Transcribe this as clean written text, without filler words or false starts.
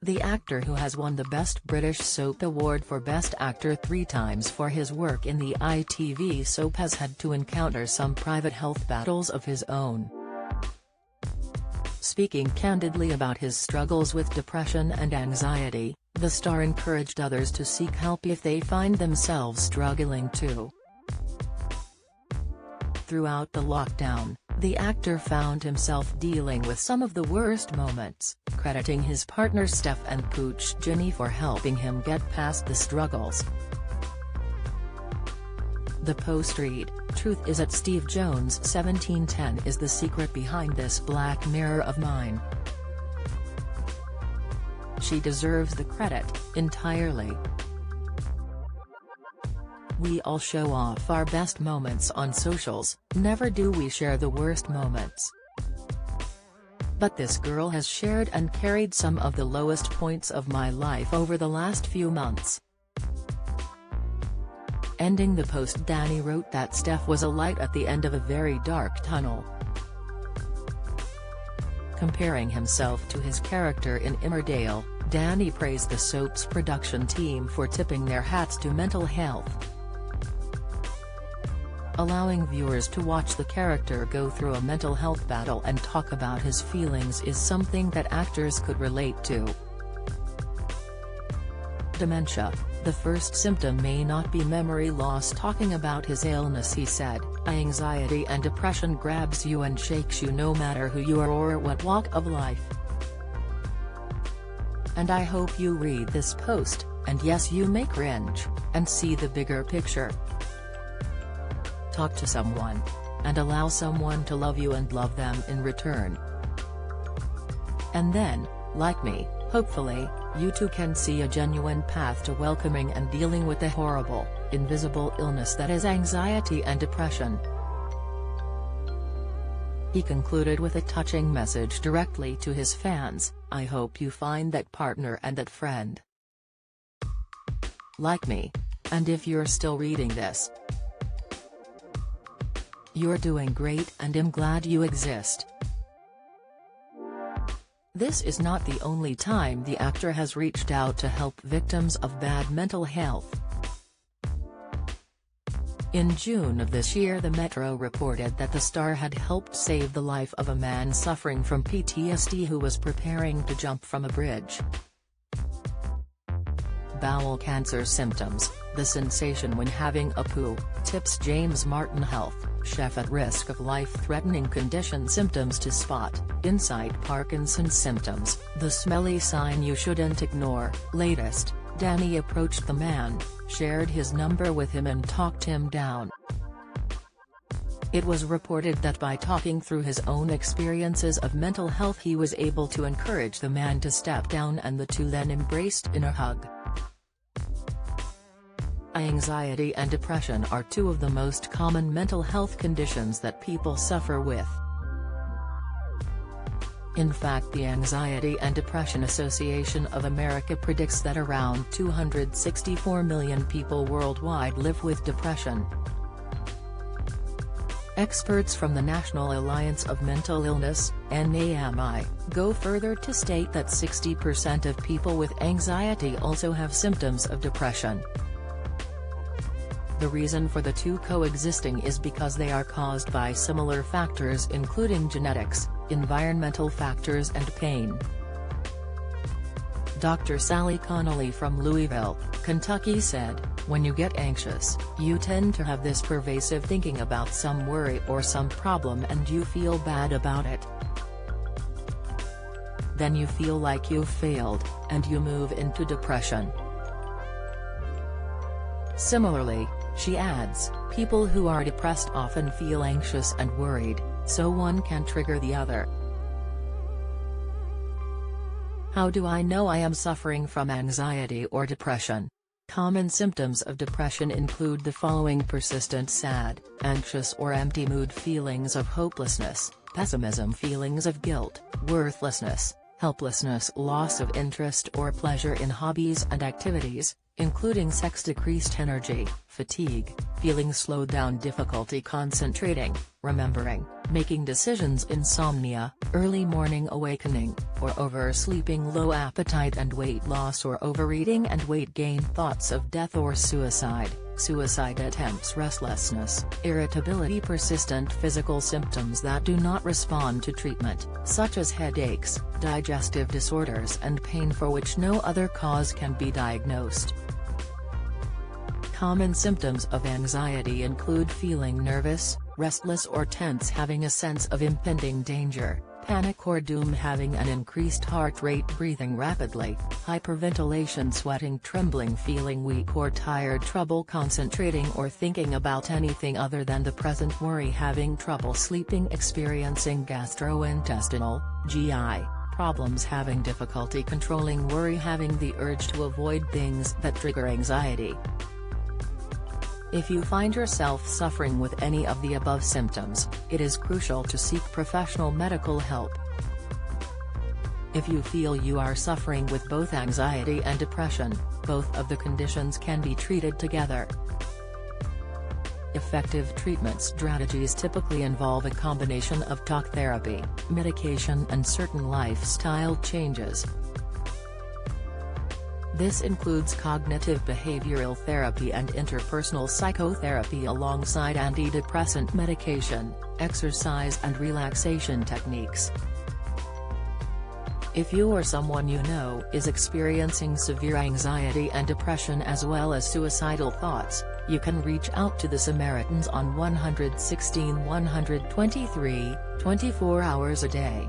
The actor, who has won the Best British Soap Award for Best Actor 3 times for his work in the ITV soap, has had to encounter some private health battles of his own. Speaking candidly about his struggles with depression and anxiety, the star encouraged others to seek help if they find themselves struggling too. Throughout the lockdown, the actor found himself dealing with some of the worst moments, crediting his partner Steph and Pooch Ginny for helping him get past the struggles. The Post read, "Truth is that Steve Jones 1710 is the secret behind this black mirror of mine. She deserves the credit, entirely. We all show off our best moments on socials, never do we share the worst moments. But this girl has shared and carried some of the lowest points of my life over the last few months." Ending the post, Danny wrote that Steph was a light at the end of a very dark tunnel. Comparing himself to his character in Emmerdale, Danny praised the soap's production team for tipping their hats to mental health. Allowing viewers to watch the character go through a mental health battle and talk about his feelings is something that actors could relate to. Dementia, the first symptom may not be memory loss. Talking about his illness, he said, "Anxiety and depression grabs you and shakes you no matter who you are or what walk of life. And I hope you read this post, and yes, you may cringe, and see the bigger picture. Talk to someone. And allow someone to love you and love them in return. And then, like me, hopefully, you too can see a genuine path to welcoming and dealing with the horrible, invisible illness that is anxiety and depression." He concluded with a touching message directly to his fans, "I hope you find that partner and that friend like me. And if you're still reading this, you're doing great and I'm glad you exist." This is not the only time the actor has reached out to help victims of bad mental health. In June of this year, the Metro reported that the star had helped save the life of a man suffering from PTSD who was preparing to jump from a bridge. Bowel cancer symptoms, the sensation when having a poo, tips James Martin Health, chef at risk of life-threatening condition symptoms to spot, insight Parkinson's symptoms, the smelly sign you shouldn't ignore. Latest, Danny approached the man, shared his number with him and talked him down. It was reported that by talking through his own experiences of mental health, he was able to encourage the man to step down, and the two then embraced in a hug. Anxiety and depression are two of the most common mental health conditions that people suffer with. In fact, the Anxiety and Depression Association of America predicts that around 264 million people worldwide live with depression. Experts from the National Alliance of Mental Illness, NAMI, go further to state that 60% of people with anxiety also have symptoms of depression. The reason for the two coexisting is because they are caused by similar factors, including genetics, environmental factors and pain. Dr. Sally Connolly from Louisville, Kentucky said, "When you get anxious, you tend to have this pervasive thinking about some worry or some problem and you feel bad about it. Then you feel like you've failed, and you move into depression." Similarly, she adds, people who are depressed often feel anxious and worried, so one can trigger the other. How do I know I am suffering from anxiety or depression? Common symptoms of depression include the following: persistent sad, anxious or empty mood, feelings of hopelessness, pessimism, feelings of guilt, worthlessness, helplessness, loss of interest or pleasure in hobbies and activities, including sex, decreased energy, fatigue, feeling slowed down, difficulty concentrating, remembering, making decisions, insomnia, early morning awakening, or oversleeping, low appetite and weight loss or overeating and weight gain, thoughts of death or suicide, suicide attempts, restlessness, irritability, persistent physical symptoms that do not respond to treatment, such as headaches, digestive disorders and pain for which no other cause can be diagnosed. Common symptoms of anxiety include feeling nervous, restless or tense, having a sense of impending danger, panic or doom, having an increased heart rate, breathing rapidly, hyperventilation, sweating, trembling, feeling weak or tired, trouble concentrating or thinking about anything other than the present, worry, having trouble sleeping, experiencing gastrointestinal, GI, problems, having difficulty controlling worry, having the urge to avoid things that trigger anxiety. If you find yourself suffering with any of the above symptoms, it is crucial to seek professional medical help. If you feel you are suffering with both anxiety and depression, both of the conditions can be treated together. Effective treatment strategies typically involve a combination of talk therapy, medication and certain lifestyle changes. This includes cognitive behavioral therapy and interpersonal psychotherapy alongside antidepressant medication, exercise and relaxation techniques. If you or someone you know is experiencing severe anxiety and depression as well as suicidal thoughts, you can reach out to the Samaritans on 116 123, 24 hours a day.